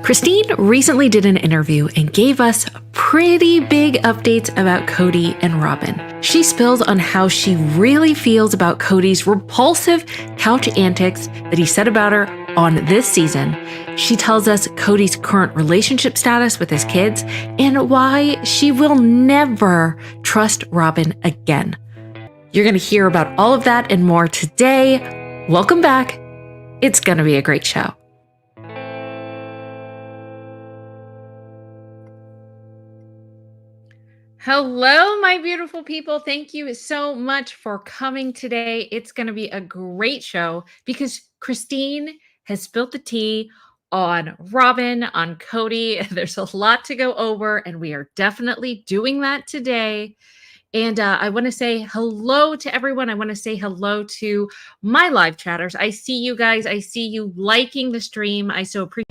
Christine recently did an interview and gave us pretty big updates about Kody and Robyn. She spills on how she really feels about Kody's repulsive couch antics that he said about her on this season. She tells us Kody's current relationship status with his kids and why she will never trust Robyn again. You're going to hear about all of that and more today. Welcome back. It's going to be a great show. Hello, my beautiful people. Thank you so much for coming today. It's going to be a great show because Christine has spilled the tea on Robyn, on Kody. There's a lot to go over, and we are definitely doing that today. And I want to say hello to everyone. I want to say hello to my live chatters. I see you guys. I see you liking the stream. I so appreciate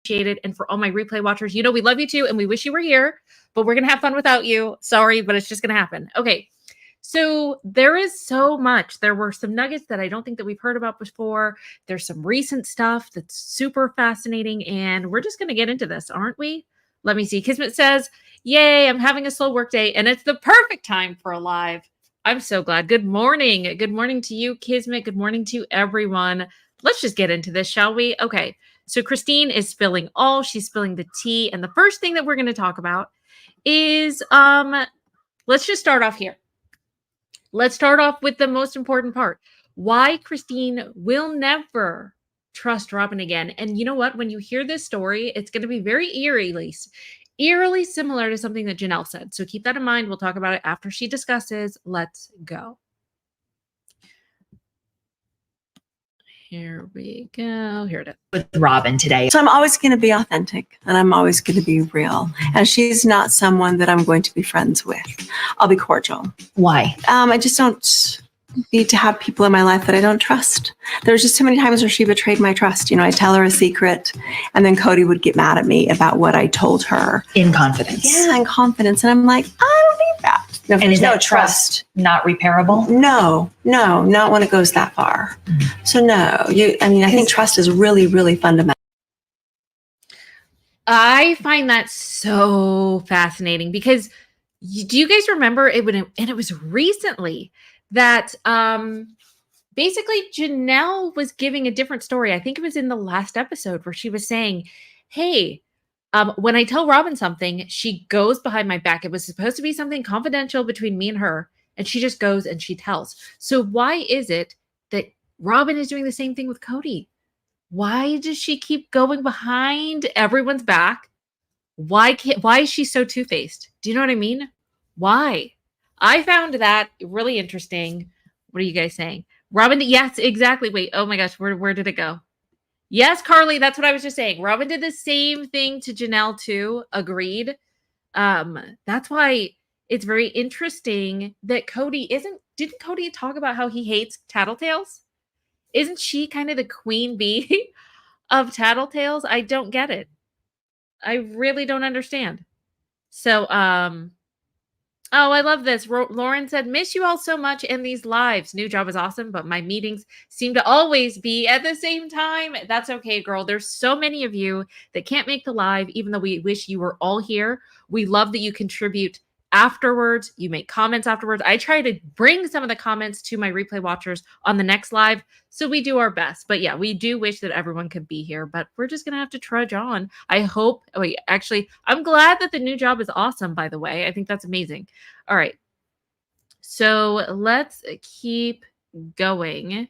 it. And for all my replay watchers, you know we love you too, and we wish you were here, but we're going to have fun without you. Sorry, but it's just going to happen. Okay, so there is so much. There were some nuggets that I don't think that we've heard about before. There's some recent stuff that's super fascinating, and we're just going to get into this, aren't we? Let me see. Kismet says, yay, I'm having a slow work day, and it's the perfect time for a live. I'm so glad. Good morning. Good morning to you, Kismet. Good morning to everyone. Let's just get into this, shall we? Okay. So Christine is spilling she's spilling the tea. And the first thing that we're going to talk about is, let's just start off here. Let's start off with the most important part. Why Christine will never trust Robyn again. And you know what? When you hear this story, it's going to be very eerily similar to something that Janelle said. So keep that in mind. We'll talk about it after she discusses. Let's go. Here we go. Here it is. With Robyn today. So I'm always going to be authentic and I'm always going to be real. And she's not someone that I'm going to be friends with. I'll be cordial. Why? I just don't need to have people in my life that I don't trust. There's just too many times where she betrayed my trust. You know, I tell her a secret and then Kody would get mad at me about what I told her. In confidence. Yeah, in confidence. And I'm like, I don't need that. No, and is no that trust not repairable? No, not when it goes that far. So no, I think trust is really, really fundamental. I find that so fascinating because do you guys remember and it was recently that basically Janelle was giving a different story. I think it was in the last episode where she was saying, hey, when I tell Robyn something, she goes behind my back. It was supposed to be something confidential between me and her, and she just goes and she tells. So why is it that Robyn is doing the same thing with Kody? Why does she keep going behind everyone's back? Why is she so two-faced? Do you know what I mean? Why? I found that really interesting. What are you guys saying? Robyn, yes, exactly. Wait, oh my gosh, where did it go? Yes, Carly, that's what I was just saying. Robyn did the same thing to Janelle too. Agreed. That's why it's very interesting that didn't Kody talk about how he hates tattletales? Isn't she kind of the queen bee of tattletales? I don't get it. I really don't understand. So, oh, I love this. Lauren said, miss you all so much in these lives. New job is awesome, but my meetings seem to always be at the same time. That's okay, girl. There's so many of you that can't make the live, even though we wish you were all here. We love that you contribute afterwards. You make comments afterwards. I try to bring some of the comments to my replay watchers on the next live. So we do our best. But yeah, we do wish that everyone could be here, but we're just going to have to trudge on. I hope. Wait, actually, I'm glad that the new job is awesome, by the way. I think that's amazing. All right. So let's keep going.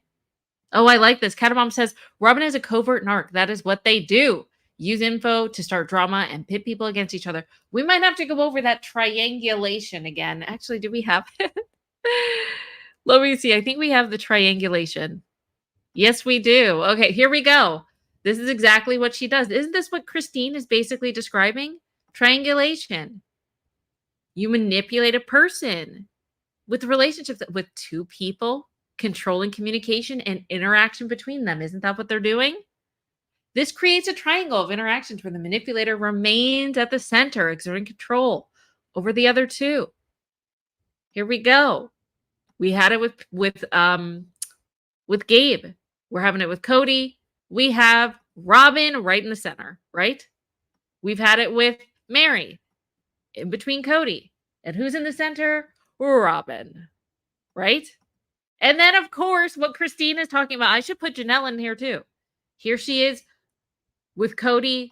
Oh, I like this. Catamom says, Robyn is a covert narc. That is what they do. Use info to start drama and pit people against each other. We might have to go over that triangulation again. Actually, do we have it? Let me see. I think we have the triangulation. Yes, we do. Okay, here we go. This is exactly what she does. Isn't this what Christine is basically describing? Triangulation. You manipulate a person with relationships with two people, controlling communication and interaction between them. Isn't that what they're doing? This creates a triangle of interactions where the manipulator remains at the center, exerting control over the other two. Here we go. We had it with Gabe. We're having it with Kody. We have Robyn right in the center, right? We've had it with Mary in between Kody. And who's in the center? Robyn, right? And then, of course, what Christine is talking about, I should put Janelle in here too. Here she is with Kody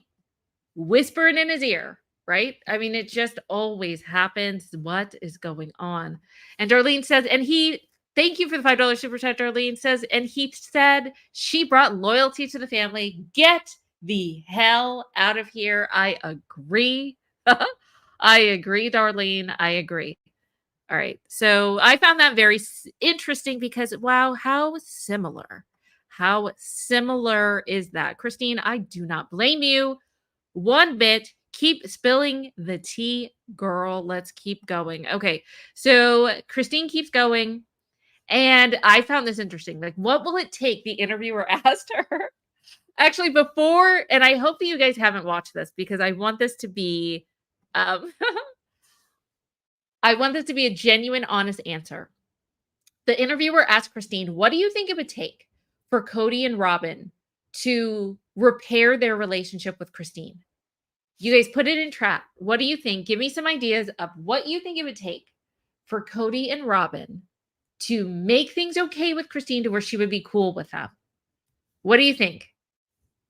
whispering in his ear, right? I mean, it just always happens. What is going on? And Darlene says, and he, thank you for the $5 super chat, Darlene says, and he said she brought loyalty to the family. Get the hell out of here. I agree. I agree, Darlene. I agree. All right. So I found that very interesting because, wow, how similar. How similar is that? Christine, I do not blame you one bit. Keep spilling the tea, girl. Let's keep going. Okay. So Christine keeps going. And I found this interesting. Like, what will it take? The interviewer asked her. Actually, before, and I hope that you guys haven't watched this because I want this to be I want this to be a genuine, honest answer. The interviewer asked Christine, what do you think it would take for Kody and Robyn to repair their relationship with Christine? You guys put it in chat. What do you think? Give me some ideas of what you think it would take for Kody and Robyn to make things okay with Christine to where she would be cool with them. What do you think?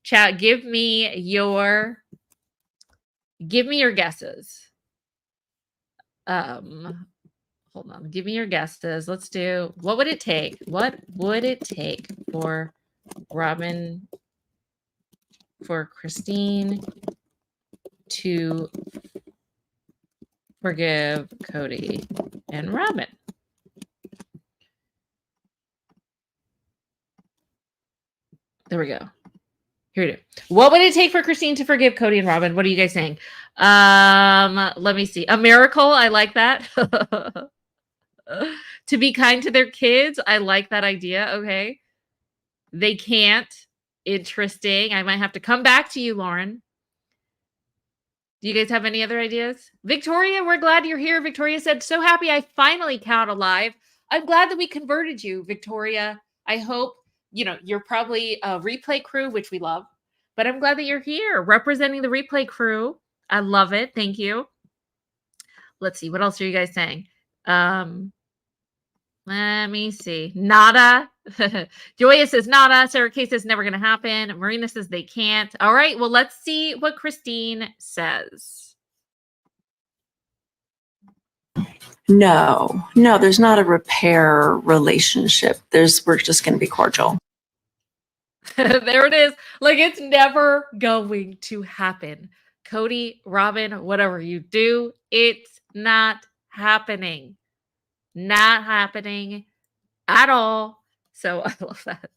Chat, give me your guesses. Hold on. Give me your guesses. Let's do, what would it take? What would it take for Robyn, for Christine to forgive Kody and Robyn? There we go. Here we go. What would it take for Christine to forgive Kody and Robyn? What are you guys saying? Let me see. A miracle. I like that. To be kind to their kids. I like that idea. Okay. They can't. Interesting. I might have to come back to you, Lauren. Do you guys have any other ideas? Victoria, we're glad you're here. Victoria said, so happy I finally count alive. I'm glad that we converted you, Victoria. I hope, you're probably a replay crew, which we love, but I'm glad that you're here representing the replay crew. I love it. Thank you. Let's see. What else are you guys saying? Let me see. Nada. Joya says nada. Sarah K says never going to happen. Marina says they can't. All right. Well, let's see what Christine says. No, there's not a repair relationship. We're just going to be cordial. There it is. Like, it's never going to happen. Kody, Robyn, whatever you do, it's not happening. Not happening at all. So I love that.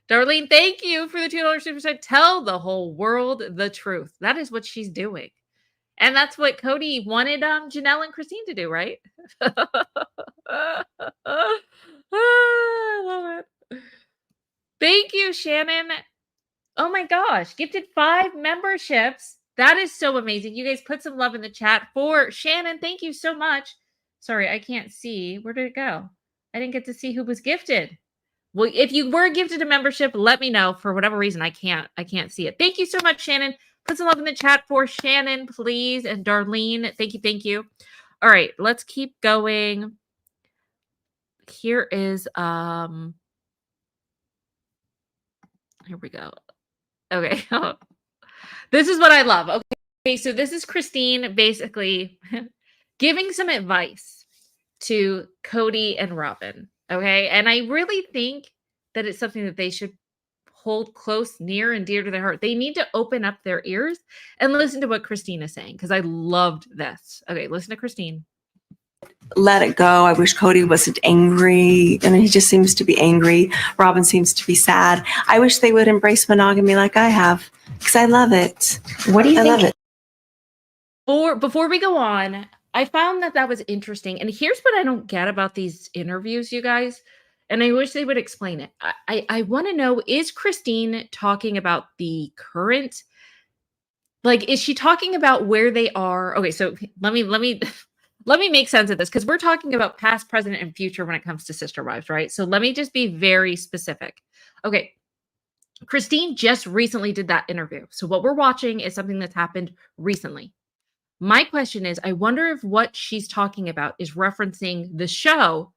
Darlene, thank you for the $2 super chat. Tell the whole world the truth. That is what she's doing. And that's what Kody wanted Janelle and Christine to do, right? I love it. Thank you, Shannon. Oh my gosh. Gifted 5 memberships. That is so amazing. You guys put some love in the chat for Shannon. Thank you so much. Sorry, I can't see. Where did it go? I didn't get to see who was gifted. Well, if you were gifted a membership, let me know. For whatever reason, I can't see it. Thank you so much, Shannon. Put some love in the chat for Shannon, please. And Darlene, thank you. All right, let's keep going. Here is, here we go. Okay. This is what I love. Okay, so this is Christine basically giving some advice to Kody and Robyn. Okay, and I really think that it's something that they should hold close, near and dear to their heart. They need to open up their ears and listen to what Christine is saying, because I loved this. Okay, listen to Christine. Let it go. I wish Kody wasn't angry. I mean, he just seems to be angry. Robyn seems to be sad. I wish they would embrace monogamy like I have, because I love it. What do you think? I love it. Before we go on, I found that was interesting. And here's what I don't get about these interviews, you guys. And I wish they would explain it. I want to know, is Christine talking about the current, like, is she talking about where they are? Okay, so let me make sense of this, because we're talking about past, present, and future when it comes to sister wives, right? So let me just be very specific. Okay, Christine just recently did that interview. So what we're watching is something that's happened recently. My question is, I wonder if what she's talking about is referencing the show,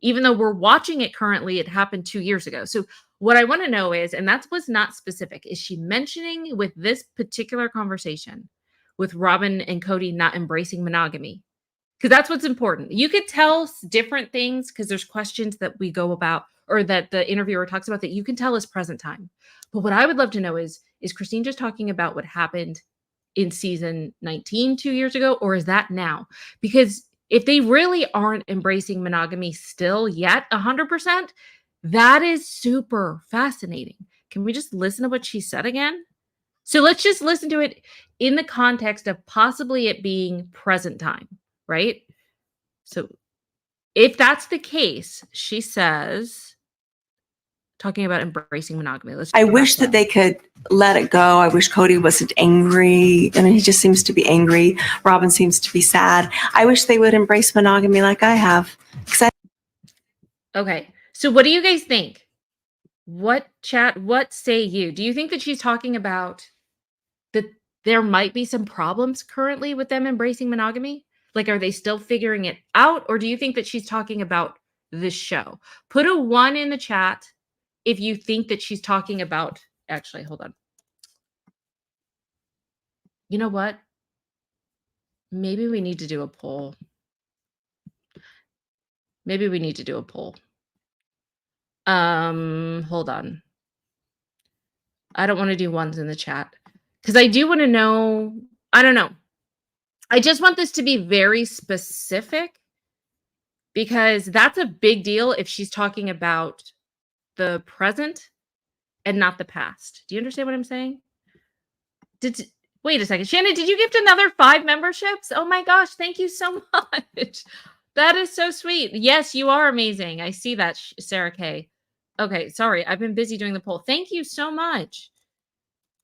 even though we're watching it currently, it happened 2 years ago. So what I want to know is, and that was not specific, is she mentioning with this particular conversation with Robyn and Kody not embracing monogamy? Because that's what's important. You could tell different things because there's questions that we go about or that the interviewer talks about that you can tell is present time. But what I would love to know is Christine just talking about what happened in season 19 2 years ago, or is that now? Because if they really aren't embracing monogamy still yet 100%, that is super fascinating. Can we just listen to what she said again? So let's just listen to it in the context of possibly it being present time, right? So if that's the case, she says, talking about embracing monogamy. I wish that they could let it go. I wish Kody wasn't angry. I mean, he just seems to be angry. Robyn seems to be sad. I wish they would embrace monogamy like I have. Okay. So what do you guys think? What say you? Do you think that she's talking about that there might be some problems currently with them embracing monogamy? Like, are they still figuring it out? Or do you think that she's talking about this show? Put a 1 in the chat if you think that she's talking about, actually, hold on. You know what? Maybe we need to do a poll. Maybe we need to do a poll. Hold on. I don't want to do 1s in the chat because I do want to know. I don't know. I just want this to be very specific because that's a big deal if she's talking about the present and not the past. Do you understand what I'm saying? Wait a second. Shannon, did you gift another 5 memberships? Oh my gosh, thank you so much. That is so sweet. Yes, you are amazing. I see that, Sarah K. Okay, sorry. I've been busy doing the poll. Thank you so much.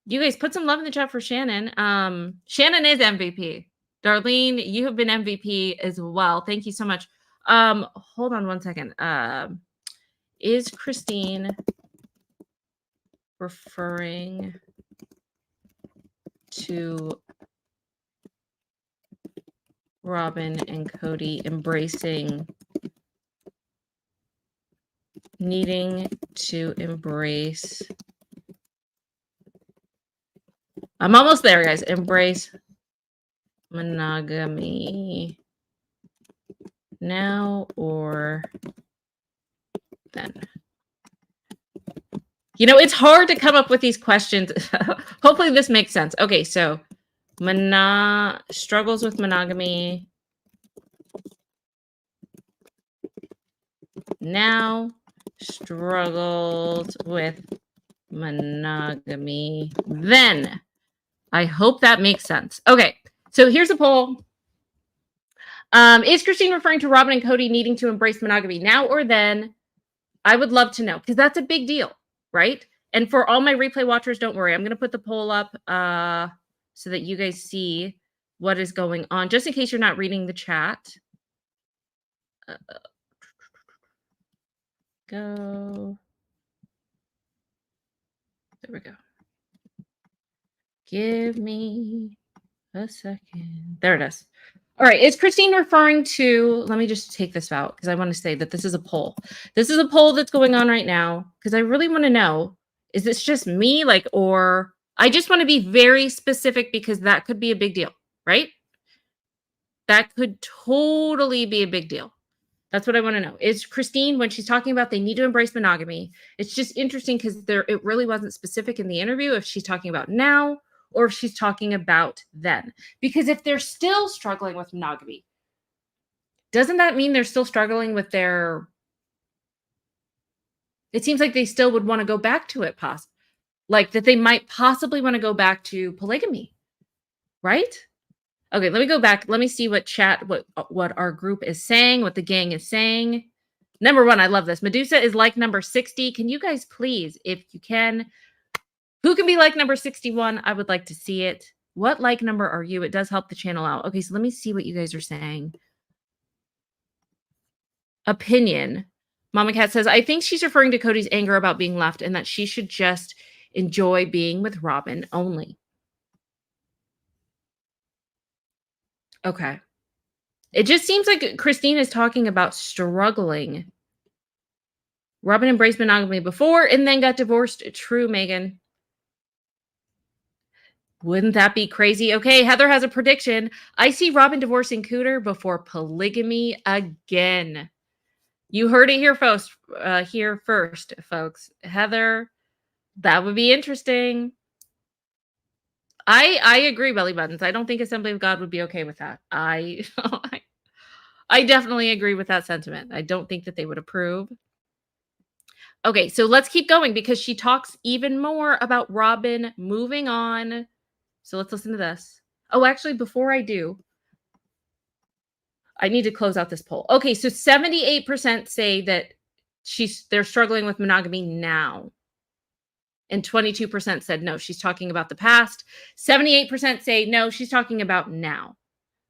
You guys put some love in the chat for Shannon. Shannon is MVP. Darlene, you have been MVP as well. Thank you so much. Hold on 1 second. Is Christine referring to Robyn and Kody embracing, needing to embrace? I'm almost there, guys. Embrace monogamy now or then? You know, it's hard to come up with these questions. Hopefully this makes sense. Okay, so struggles with monogamy now, struggles with monogamy then. I hope that makes sense. Okay, so here's a poll. Is Christine referring to Robyn and Kody needing to embrace monogamy now or then? I would love to know because that's a big deal, right? And for all my replay watchers, don't worry. I'm going to put the poll up so that you guys see what is going on, just in case you're not reading the chat. Go. There we go. Give me a second. There it is. All right. Is Christine referring to, let me just take this out because I want to say that this is a poll. This is a poll that's going on right now because I really want to know, is this just me? Or I just want to be very specific because that could be a big deal, right? That could totally be a big deal. That's what I want to know. Is Christine, when she's talking about they need to embrace monogamy, it's just interesting because it really wasn't specific in the interview if she's talking about now or if she's talking about then. Because if they're still struggling with monogamy, doesn't that mean they're still struggling with their... It seems like they still would want to go back to it, like that they might possibly want to go back to polygamy, right? Okay, let me go back. Let me see what what our group is saying, what the gang is saying. Number 1, I love this. Medusa is like number 60. Can you guys please, if you can, who can be like number 61? I would like to see it. What like number are you? It does help the channel out. Okay, so let me see what you guys are saying. Opinion. Mama Cat says, I think she's referring to Kody's anger about being left and that she should just enjoy being with Robyn only. Okay. It just seems like Christine is talking about struggling. Robyn embraced monogamy before and then got divorced. True, Megan. Wouldn't that be crazy? Okay, Heather has a prediction. I see Robyn divorcing Cooter before polygamy again. You heard it here first, folks. Heather, that would be interesting. I agree, belly buttons. I don't think Assembly of God would be okay with that. I definitely agree with that sentiment. I don't think that they would approve. Okay, so let's keep going because she talks even more about Robyn moving on. So let's listen to this. Oh, actually, before I do, I need to close out this poll. Okay, so 78% say that they're struggling with monogamy now. And 22% said no, she's talking about the past. 78% say no, she's talking about now.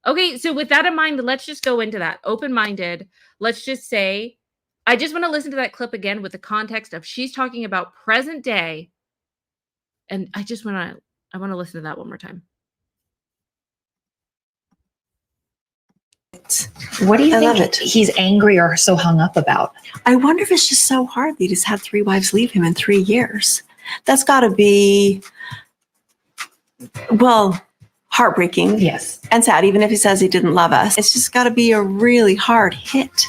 Okay, so with that in mind, let's just go into that. Open-minded. Let's just say, I just want to listen to that clip again with the context of she's talking about present day. And I want to listen to that one more time. What do you I love think it. he's angry or so hung up about? I wonder if it's just so hard that he just had 3 wives leave him in 3 years. That's got to be, well, heartbreaking. Yes. And sad, even if he says he didn't love us. It's just got to be a really hard hit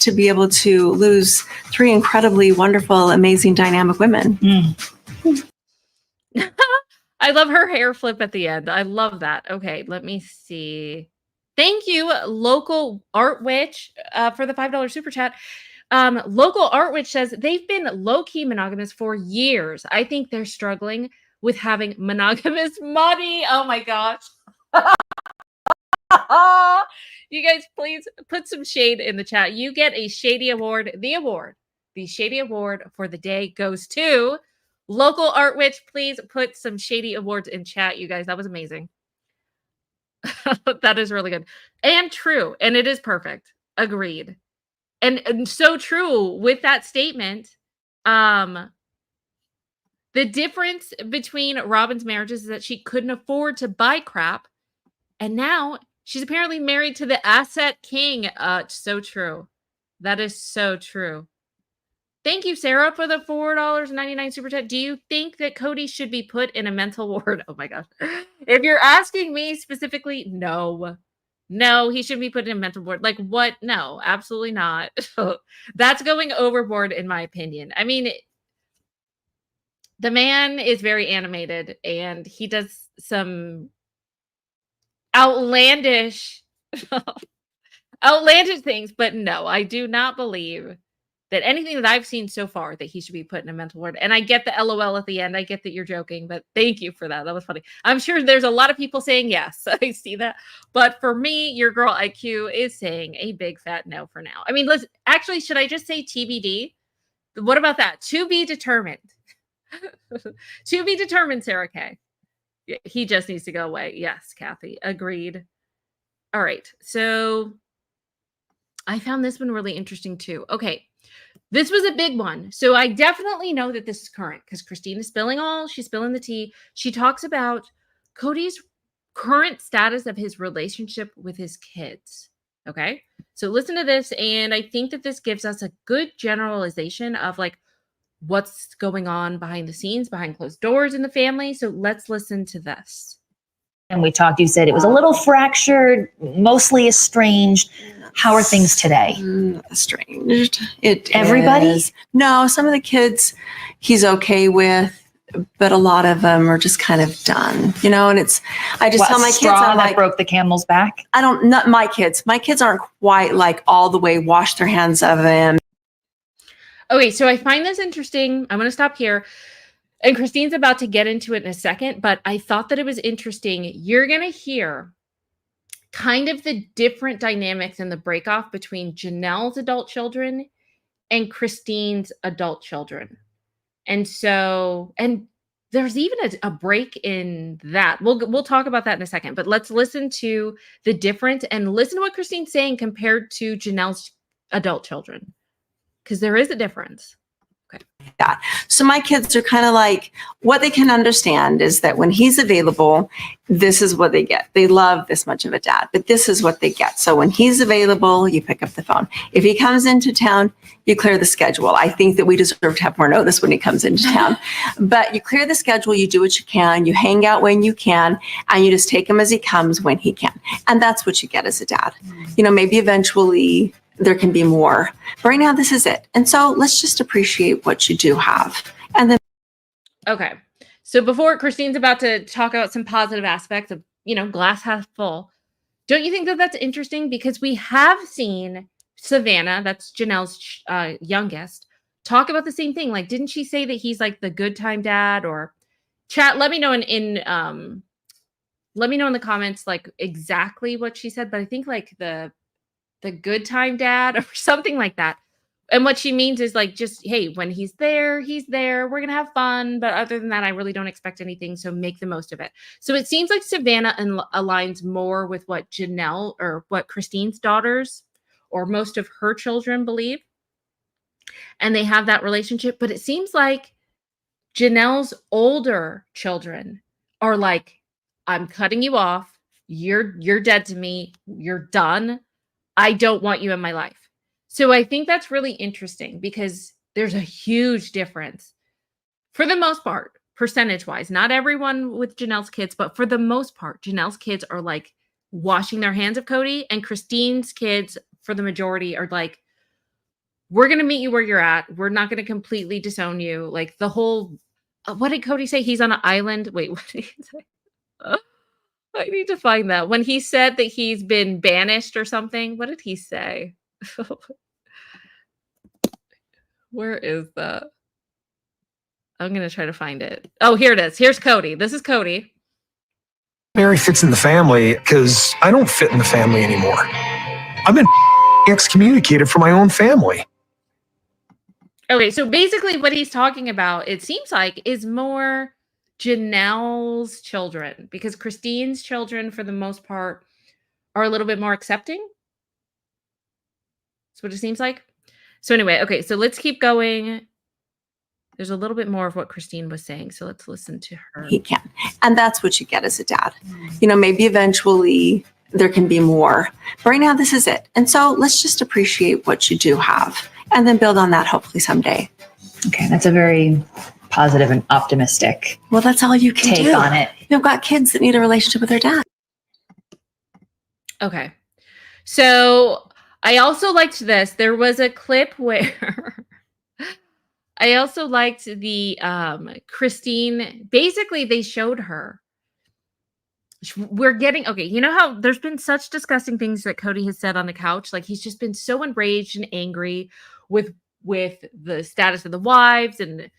to be able to lose 3 incredibly wonderful, amazing, dynamic women. I love her hair flip at the end. I love that. Okay, let me see. Thank you, Local Art Witch, for the $5 super chat. Local Art Witch says they've been low-key monogamous for years. I think they're struggling with having monogamous money. Oh my gosh. You guys, please put some shade in the chat. You get a Shady Award. The Shady Award for the day goes to Local Art Witch. Please put some Shady Awards in chat, you guys. That was amazing. That is really good and true, and it is perfect. Agreed. And so true with that statement. The difference between Robyn's marriages is that she couldn't afford to buy crap, and now she's apparently married to the asset king. So true. That is so true. Thank you, Sarah, for the $4.99 super chat. Do you think that Kody should be put in a mental ward? Oh my gosh. If you're asking me specifically, no. No, he shouldn't be put in a mental ward. Like what? No, absolutely not. That's going overboard in my opinion. I mean, the man is very animated and he does some outlandish things, but no, I do not believe that anything that I've seen so far that he should be put in a mental ward. And I get the LOL at the end. I get that you're joking, but thank you for that. That was funny. I'm sure there's a lot of people saying yes. I see that. But for me, your girl IQ is saying a big fat no for now. I mean, actually, should I just say TBD? What about that? To be determined. To be determined, Sarah K. He just needs to go away. Yes, Kathy. Agreed. All right. So I found this one really interesting too. Okay. This was a big one. So I definitely know that this is current because Christine is she's spilling the tea. She talks about Kody's current status of his relationship with his kids. Okay. So listen to this. And I think that this gives us a good generalization of like what's going on behind the scenes, behind closed doors in the family. So let's listen to this. And we talked, you said it was a little fractured, mostly estranged. How are things today? Estranged. Everybody? Is. No, some of the kids he's okay with, but a lot of them are just kind of done, and I just tell my kids, I'm that like, broke the camel's back? not my kids. My kids aren't quite like all the way wash their hands of him. Okay, so I find this interesting. I'm going to stop here. And Christine's about to get into it in a second, but I thought that it was interesting. You're going to hear kind of the different dynamics in the breakoff between Janelle's adult children and Christine's adult children. And there's even a break in that. We'll talk about that in a second, but let's listen to the difference and listen to what Christine's saying compared to Janelle's adult children, because there is a difference. that. So my kids are kind of like, what they can understand is that when he's available, this is what they get. They love this much of a dad, but this is what they get. So when he's available, you pick up the phone. If he comes into town, you clear the schedule. I think that we deserve to have more notice when he comes into town, but you clear the schedule, you do what you can, you hang out when you can, and you just take him as he comes when he can. And that's what you get as a dad. You know, maybe eventually there can be more. But right now, this is it. And so let's just appreciate what you do have. And then. Okay. So before Christine's about to talk about some positive aspects of, you know, glass half full, don't you think that that's interesting? Because we have seen Savannah, that's Janelle's youngest, talk about the same thing. Like, didn't she say that he's like the good time dad? Or chat, let me know let me know in the comments like exactly what she said. But I think like the good time dad or something like that. And what she means is like, just, hey, when he's there, we're going to have fun. But other than that, I really don't expect anything. So make the most of it. So it seems like Savannah aligns more with what Janelle or what Christine's daughters or most of her children believe. And they have that relationship. But it seems like Janelle's older children are like, I'm cutting you off. You're dead to me. You're done. I don't want you in my life. So I think that's really interesting because there's a huge difference for the most part, percentage wise. Not everyone with Janelle's kids, but for the most part, Janelle's kids are like washing their hands of Kody, and Christine's kids, for the majority, are like, we're going to meet you where you're at. We're not going to completely disown you. Like the whole, what did Kody say? He's on an island. Wait, what did he say? I need to find that. When he said that he's been banished or something, what did he say? Where is that? I'm going to try to find it. Oh, here it is. Here's Kody. This is Kody. Mary fits in the family because I don't fit in the family anymore. I've been excommunicated from my own family. Okay, so basically what he's talking about, it seems like, is more Janelle's children, because Christine's children, for the most part, are a little bit more accepting. That's what it seems like. So anyway, okay, so let's keep going. There's a little bit more of what Christine was saying, so let's listen to her. He can. And that's what you get as a dad. You know, maybe eventually there can be more. But right now, this is it. And so let's just appreciate what you do have and then build on that hopefully someday. Okay, that's a very positive and optimistic Well, that's all you can take do. on it. You've got kids that need a relationship with their dad. Okay. So I also liked this. There was a clip where I also liked the Christine. Basically, they showed her. We're getting, okay, you know how there's been such disgusting things that Kody has said on the couch? Like, he's just been so enraged and angry with the status of the wives and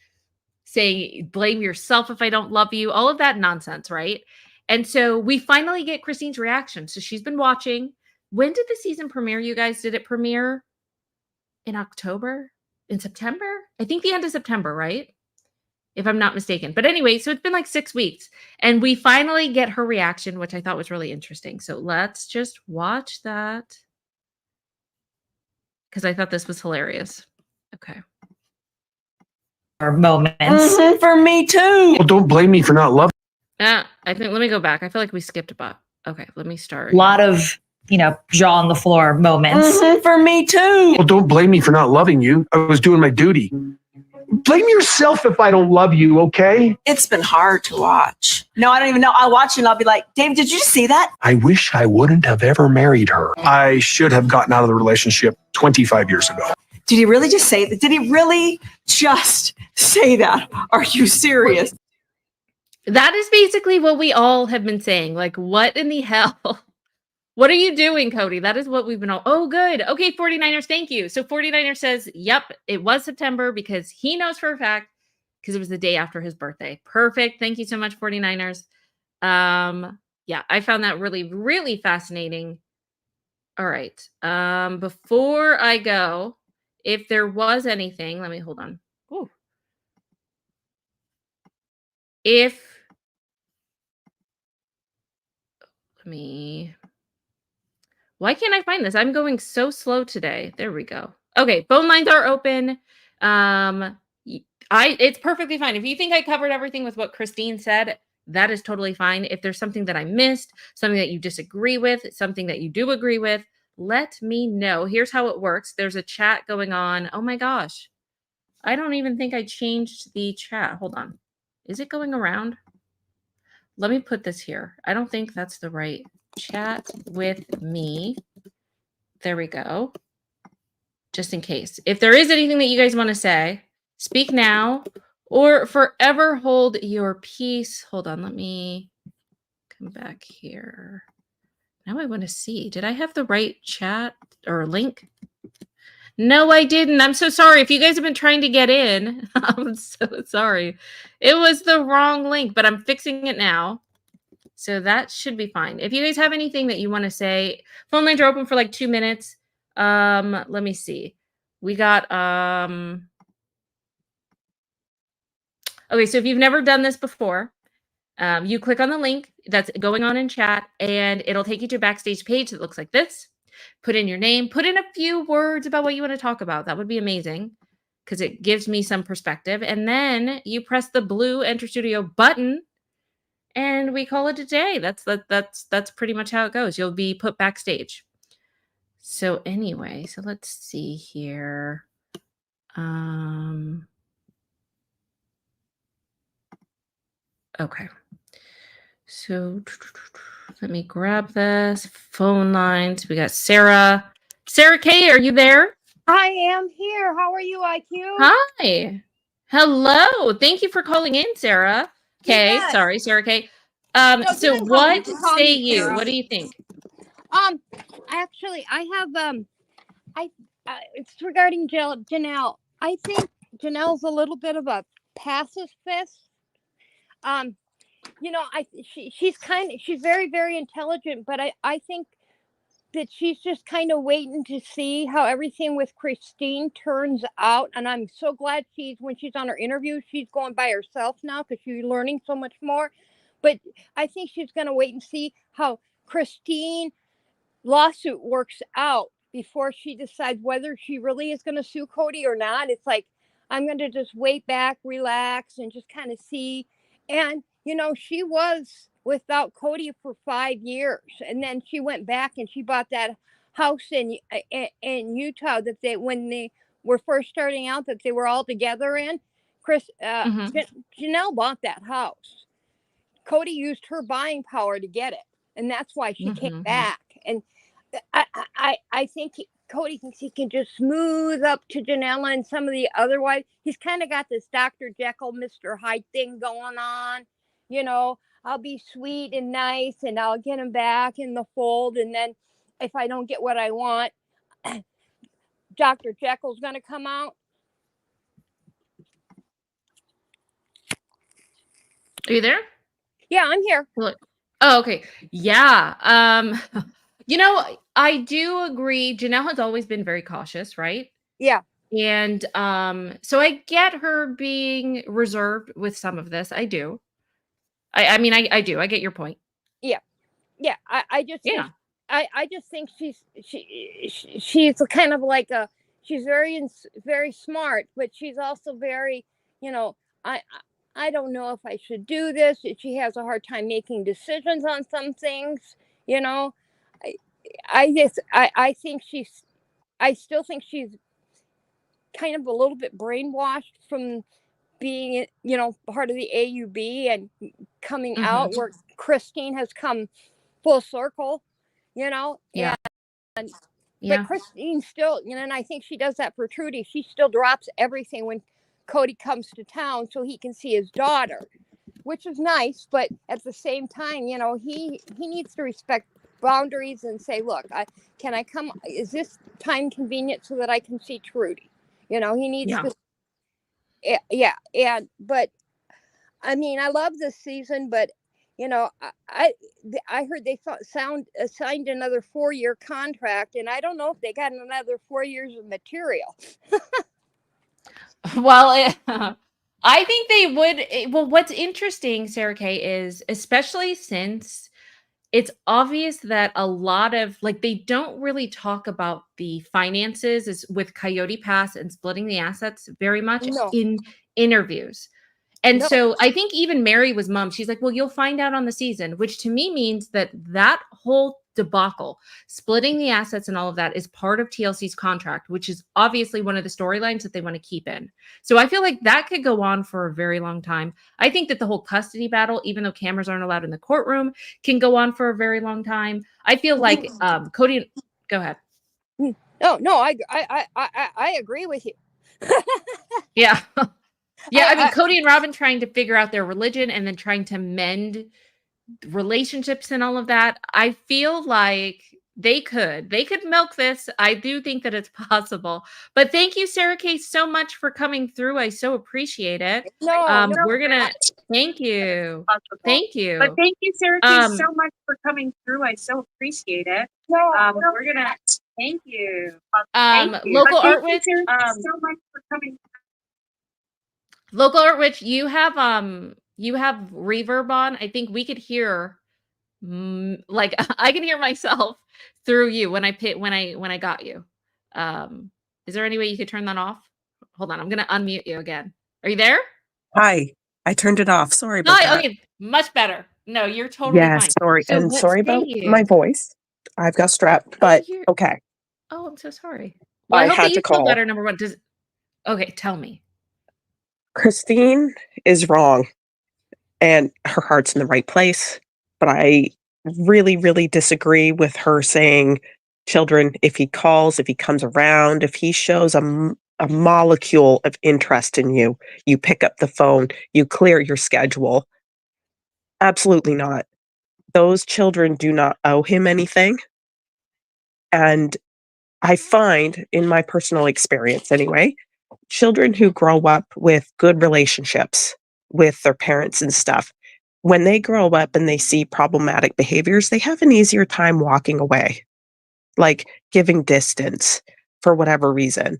saying, blame yourself if I don't love you, all of that nonsense, right? And so we finally get Christine's reaction. So she's been watching. When did the season premiere, you guys? Did it premiere in October? In September? I think the end of September, right? If I'm not mistaken. But anyway, so it's been like 6 weeks. And we finally get her reaction, which I thought was really interesting. So let's just watch that, because I thought this was hilarious. Okay. Or moments. Mhm, for me too. Well, don't blame me for not loving. I think, let me go back. I feel like we skipped a bit. Okay, let me start. A lot of, jaw on the floor moments. Mhm, for me too. Well, don't blame me for not loving you. I was doing my duty. Blame yourself if I don't love you, okay? It's been hard to watch. No, I don't even know. I'll watch it and I'll be like, Dave, did you see that? I wish I wouldn't have ever married her. I should have gotten out of the relationship 25 years ago. Did he really just say that? Did he really just say that? Are you serious? That is basically what we all have been saying. Like, what in the hell? What are you doing, Kody? That is what we've been all. Oh, good. Okay, 49ers, thank you. So 49ers says, yep, it was September because he knows for a fact because it was the day after his birthday. Perfect. Thank you so much, 49ers. Yeah, I found that really, really fascinating. All right. Before I go, if there was anything, let me hold on. Ooh. Why can't I find this? I'm going so slow today. There we go. Okay, phone lines are open. It's perfectly fine. If you think I covered everything with what Christine said, that is totally fine. If there's something that I missed, something that you disagree with, something that you do agree with, let me know. Here's how it works. There's a chat going on. Oh my gosh. I don't even think I changed the chat. Hold on. Is it going around? Let me put this here. I don't think that's the right chat with me. There we go. Just in case. If there is anything that you guys want to say, speak now or forever hold your peace. Hold on. Let me come back here. Now I want to see. Did I have the right chat or link? No, I didn't. I'm so sorry. If you guys have been trying to get in, I'm so sorry. It was the wrong link, but I'm fixing it now. So that should be fine. If you guys have anything that you want to say, phone lines are open for like 2 minutes. Let me see. We got okay, so if you've never done this before, you click on the link that's going on in chat, and it'll take you to a backstage page that looks like this. Put in your name, put in a few words about what you want to talk about. That would be amazing because it gives me some perspective. And then you press the blue Enter Studio button, and we call it a day. That's pretty much how it goes. You'll be put backstage. So anyway, so let's see here. Okay. So let me grab this. Phone lines. We got Sarah. Sarah K, are you there? I am here. How are you, IQ? Hi. Hello. Thank you for calling in, Sarah K. Yes. Sorry, Sarah K. No, So you can what call say me you? Sarah. What do you think? Actually, I have it's regarding Janelle. I think Janelle's a little bit of a pacifist. You know, she's very, very intelligent, but I think that she's just kind of waiting to see how everything with Christine turns out. And I'm so glad when she's on her interview, she's going by herself now because she's learning so much more. But I think she's going to wait and see how Christine lawsuit works out before she decides whether she really is going to sue Kody or not. It's like, I'm going to just wait back, relax, and just kind of see. And, you know, she was without Kody for 5 years. And then she went back and she bought that house in Utah that when they were first starting out, that they were all together in. Janelle bought that house. Kody used her buying power to get it. And that's why she came back. And I think Kody thinks he can just smooth up to Janelle and some of the other wives. He's kind of got this Dr. Jekyll, Mr. Hyde thing going on. You know, I'll be sweet and nice and I'll get him back in the fold. And then if I don't get what I want, Dr. Jekyll's going to come out. Are you there? Yeah, I'm here. Oh, okay. Yeah. You know, I do agree. Janelle has always been very cautious, right? Yeah. And so I get her being reserved with some of this. I do. I mean, I do. I get your point. Yeah. Yeah. I just Yeah. I just think she's kind of like she's very smart, but she's also very, you know, I don't know if I should do this. She has a hard time making decisions on some things, you know. I still think she's kind of a little bit brainwashed from being, you know, part of the AUB and coming out where Christine has come full circle, you know. Yeah. But Christine still, you know, and I think she does that for Trudy. She still drops everything when Kody comes to town so he can see his daughter, which is nice. But at the same time, you know, he needs to respect boundaries and say, look, can I come? Is this time convenient so that I can see Trudy? You know, he needs to. Yeah. But I mean, I love this season, but you know, I heard they signed another 4-year contract, and I don't know if they got another 4 years of material. Well, I think they would. Well, what's interesting, Sarah K, is especially since it's obvious that a lot of like they don't really talk about the finances is with Coyote Pass and splitting the assets very much No, in interviews. And no. so I think even Mary was mum. She's like, well, you'll find out on the season, which to me means that that whole debacle, splitting the assets and all of that is part of TLC's contract, which is obviously one of the storylines that they want to keep in. So I feel like that could go on for a very long time. I think that the whole custody battle, even though cameras aren't allowed in the courtroom, can go on for a very long time. I feel like Kody, go ahead. No, no, I agree with you. Yeah. Yeah, I mean, I Kody and Robyn trying to figure out their religion and then trying to mend relationships and all of that. I feel like they could milk this. I do think that it's possible. But thank you, Sarah Kay, so much for coming through. I so appreciate it. no, no. We're gonna thank you. Thank you. But thank you, Sarah Kay, so much for coming through. I so appreciate it. We're gonna thank you. Local But Art thank you, Witch. Sarah Kay, so much for coming. Local Art Witch, you have reverb on. I think we could hear like I can hear myself through you when I got you. Is there any way you could turn that off? Hold on, I'm gonna unmute you again. Are you there? Hi, I turned it off. Sorry about Hi. that. Okay, much better. No, you're totally Yes, fine. sorry. So And what sorry say about you? my voice. I've got strapped, but you're- okay. Oh, I'm so sorry. Well, I I hope that had you to feel call. better. Number one, okay, tell me. Christine is wrong and her heart's in the right place, but I really, really disagree with her saying, children, if he calls, if he comes around, if he shows a molecule of interest in you, you pick up the phone, you clear your schedule. Absolutely not. Those children do not owe him anything. And I find, in my personal experience anyway, children who grow up with good relationships with their parents and stuff, when they grow up and they see problematic behaviors, they have an easier time walking away, like giving distance for whatever reason.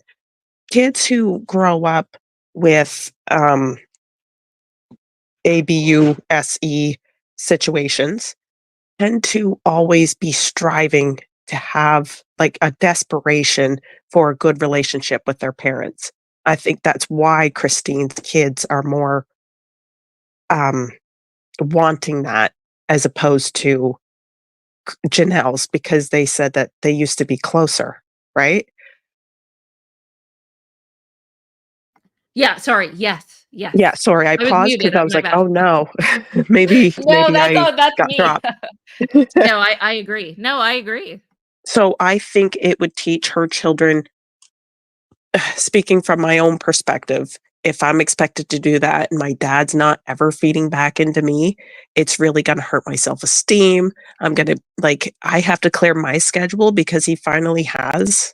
Kids who grow up with ABUSE situations tend to always be striving to have like a desperation for a good relationship with their parents. I think that's why Christine's kids are more um, wanting that as opposed to Janelle's because they said that they used to be closer, right? Yeah, sorry. Yes, yes. Yeah, sorry, I I was paused muted. because I was My like, bad. oh no, maybe No, I that's got me. dropped. No, I agree. No, I agree. So I think it would teach her children, speaking from my own perspective, if I'm expected to do that and my dad's not ever feeding back into me, it's really going to hurt my self esteem. I'm going to, like, I have to clear my schedule because he finally has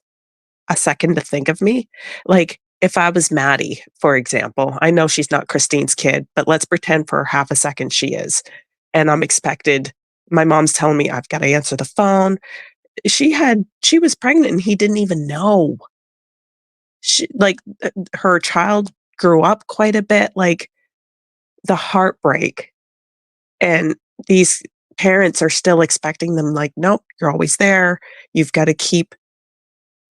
a second to think of me. Like, if I was Maddie, for example, I know she's not Christine's kid, but let's pretend for half a second she is. And I'm expected, my mom's telling me I've got to answer the phone. She was pregnant and he didn't even know. Her child grew up quite a bit, like the heartbreak, and these parents are still expecting them like, nope, you're always there. You've got to keep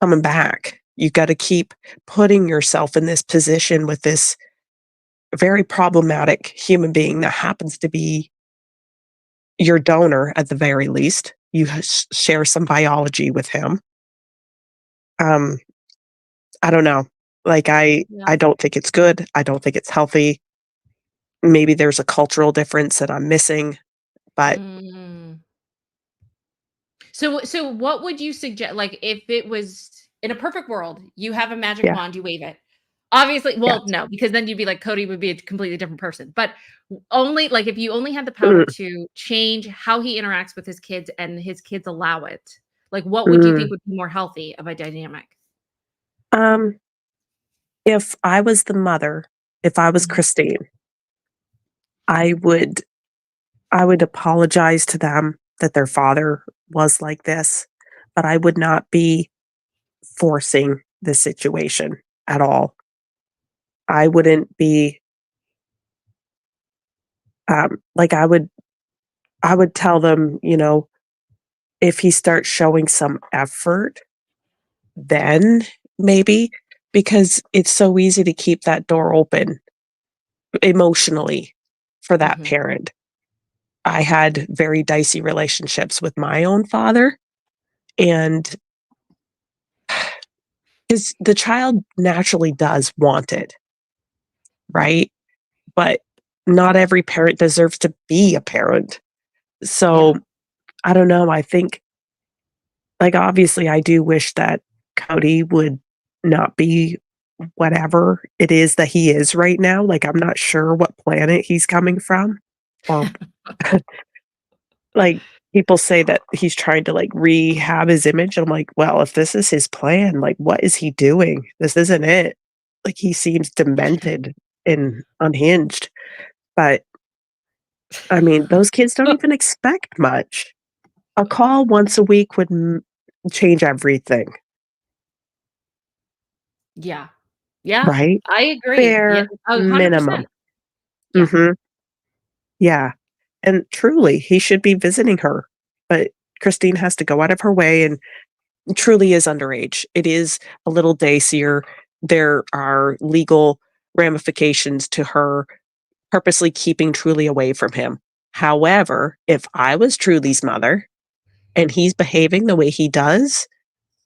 coming back. You've got to keep putting yourself in this position with this very problematic human being that happens to be your donor at the very least. You share some biology with him. I don't know. Like Yeah. I don't think it's good. I don't think it's healthy. Maybe there's a cultural difference that I'm missing, but Mm. So what would you suggest? Like, if it was in a perfect world, you have a magic yeah, wand, you wave it. Obviously, yeah. well, no, because then you'd be like Kody would be a completely different person. But only like if you only had the power Mm, to change how he interacts with his kids and his kids allow it, like what would you mm. think would be more healthy of a dynamic? Um, if I was the mother, if I was Mhm. Christine, I would apologize to them that their father was like this, but I would not be forcing the situation at all. I wouldn't be like I would I would tell them, if he starts showing some effort, then maybe, because it's so easy to keep that door open emotionally for that Mhm. parent. I had very dicey relationships with my own father, and because the child naturally does want it, right? But not every parent deserves to be a parent. So, Yeah. I don't know, I think, like, obviously, I do wish that Kody would not be whatever it is that he is right now. Like, I'm not sure what planet he's coming from, or like, people say that he's trying to, like, rehab his image. I'm like, "Well, if this is his plan, like, what is he doing? This isn't it." Like, he seems demented and unhinged, but, I mean, those kids don't even expect much. A call once a week would change everything, Yeah. Yeah. right? I agree. Yeah. Bare Oh, minimum. 100%. Yeah. Mhm. Yeah, and truly, he should be visiting her, but Christine has to go out of her way, and truly is underage. It is a little dacier. There are legal ramifications to her purposely keeping Truly away from him. However, if I was Truly's mother and he's behaving the way he does,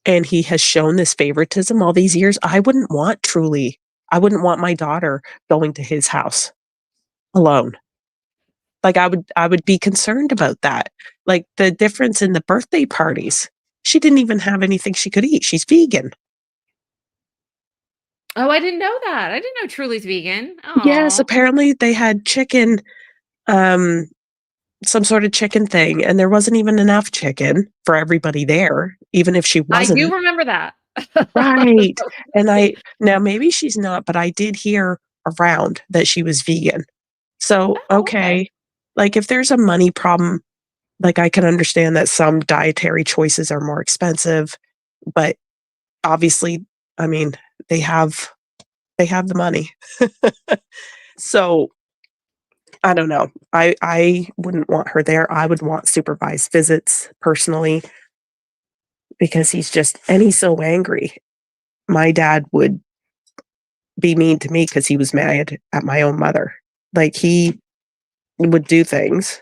and he has shown this favoritism all these years, I wouldn't want Truly. I wouldn't want my daughter going to his house alone. Like, I would be concerned about that. Like, the difference in the birthday parties, she didn't even have anything she could eat. She's vegan. Oh, I didn't know that. I didn't know Truly's vegan. Yes, Oh. apparently they had chicken, um, some sort of chicken thing, and there wasn't even enough chicken for everybody there, even if she I do wasn't. remember that. Right, and I now maybe she's not, but I did hear around that she was vegan. So, Oh, okay. okay, like, if there's a money problem, like, I can understand that some dietary choices are more expensive, but obviously, I mean, they have they have the money. So, I don't know. I wouldn't want her there. I would want supervised visits personally, because he's so angry. My dad would be mean to me because he was mad at my own mother. Like, he would do things,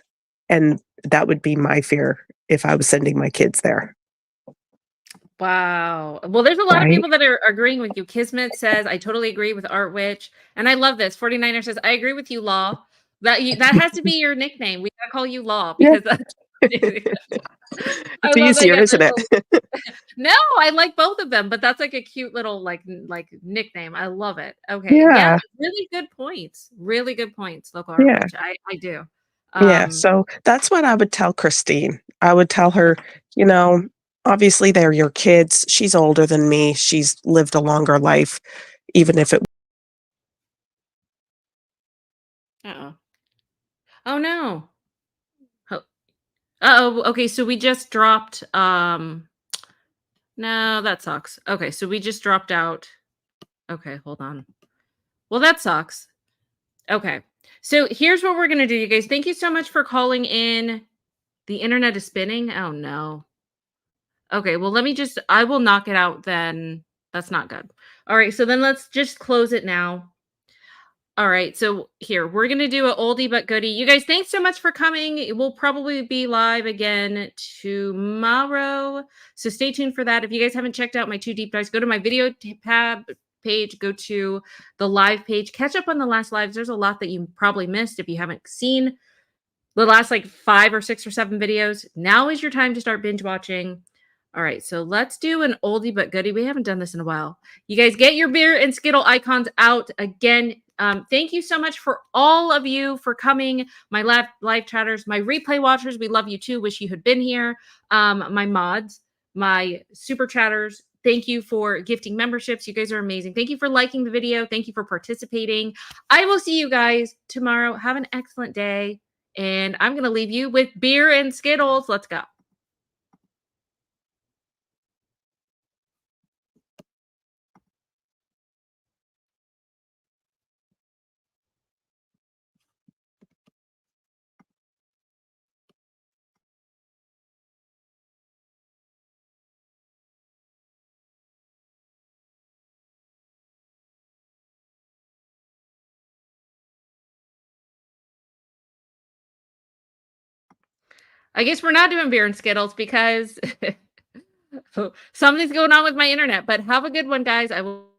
and that would be my fear if I was sending my kids there, Wow. Well, there's a lot of right? people that are agreeing with you. Kismet says, I totally agree with Art Witch. And I love this. 49er says, I agree with you, Law. That has to be your nickname. We gotta call you Law Yeah. because that's I It's love that you easier, have isn't that it? little. No, I like both of them, but that's like a cute little like nickname. I love it. Okay. Yeah, Yeah, really good points. Really good points, local Art yeah. Witch. I do. Yeah, Um, so that's what I would tell Christine. I would tell her, you know, obviously they're your kids. She's older than me. She's lived a longer life, even if it uh-oh. Oh no. Oh, uh-oh. Okay, so we just dropped no, that sucks. Okay, so we just dropped out. Okay, hold on. Well, that sucks. Okay. So here's what we're gonna do, you guys. Thank you so much for calling in. The internet is spinning. Oh no. Okay, well, I will knock it out then. That's not good. All right, so then let's just close it now. All right, so here, we're going to do an oldie but goodie. You guys, thanks so much for coming. We'll probably be live again tomorrow. So stay tuned for that. If you guys haven't checked out my two deep dives, go to my video tab page, go to the live page, catch up on the last lives. There's a lot that you probably missed if you haven't seen the last like 5 or 6 or 7 videos. Now is your time to start binge watching. All right, so let's do an oldie but goodie. We haven't done this in a while. You guys get your beer and Skittle icons out again. Thank you so much for all of you for coming. My live chatters, my replay watchers, we love you too. Wish you had been here. My mods, my super chatters, thank you for gifting memberships. You guys are amazing. Thank you for liking the video. Thank you for participating. I will see you guys tomorrow. Have an excellent day. And I'm going to leave you with beer and Skittles. Let's go. I guess we're not doing beer and Skittles because something's going on with my internet. But have a good one, guys. I will